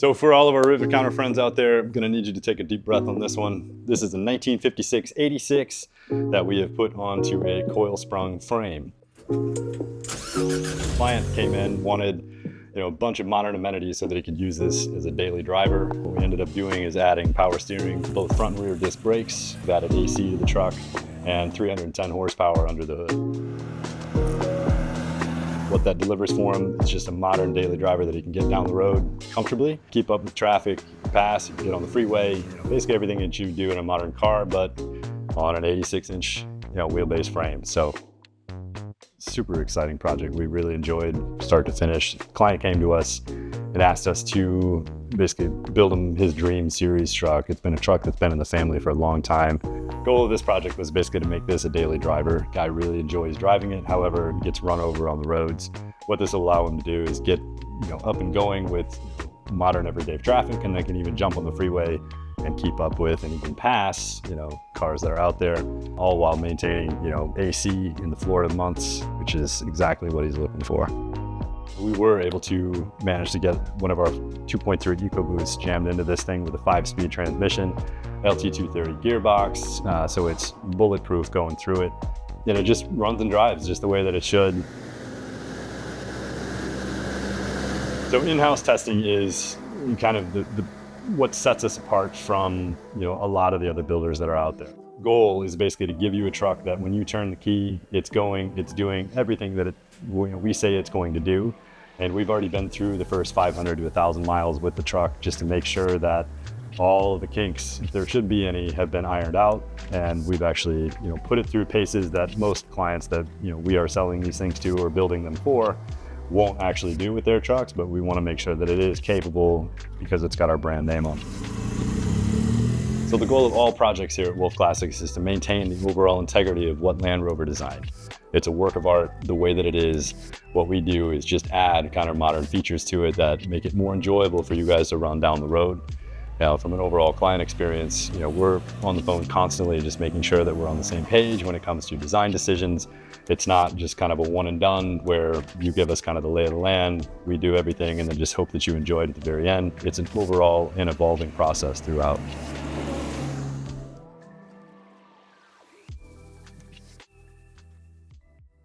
So for all of our rivet counter friends out there, I'm gonna need you to take a deep breath on this one. This is a 1956-86 that we have put onto a coil sprung frame. The client came in, wanted a bunch of modern amenities so that he could use this as a daily driver. What we ended up doing is adding power steering, both front and rear disc brakes. We've added AC to the truck and 310 horsepower under the hood. What that delivers for him is just a modern daily driver that he can get down the road comfortably, keep up with traffic, pass, you can get on the freeway, basically everything that you do in a modern car, but on an 86-inch wheelbase frame. So super exciting project. We really enjoyed start to finish. The client came to us and asked us to basically build him his dream series truck. It's been a truck that's been in the family for a long time. Goal of this project was basically to make this a daily driver. Guy really enjoys driving it, however, gets run over on the roads. What this will allow him to do is get up and going with modern everyday traffic, and then can even jump on the freeway and keep up with and even pass cars that are out there, all while maintaining AC in the Florida months, which is exactly what he's looking for. We were able to manage to get one of our 2.3 EcoBoosts jammed into this thing with a 5-speed transmission, LT230 gearbox, so it's bulletproof going through it. And it just runs and drives just the way that it should. So in-house testing is kind of what sets us apart from a lot of the other builders that are out there. Goal is basically to give you a truck that when you turn the key, it's doing everything that we say it's going to do. And we've already been through the first 500 to 1,000 miles with the truck just to make sure that all of the kinks, if there should be any, have been ironed out. And we've actually put it through paces that most clients that we are selling these things to or building them for won't actually do with their trucks, but we want to make sure that it is capable because it's got our brand name on it. So the goal of all projects here at Wolf Classics is to maintain the overall integrity of what Land Rover designed. It's a work of art the way that it is. What we do is just add kind of modern features to it that make it more enjoyable for you guys to run down the road. Now, from an overall client experience, we're on the phone constantly just making sure that we're on the same page when it comes to design decisions. It's not just kind of a one and done where you give us kind of the lay of the land, we do everything, and then just hope that you enjoy it at the very end. It's an overall and evolving process throughout.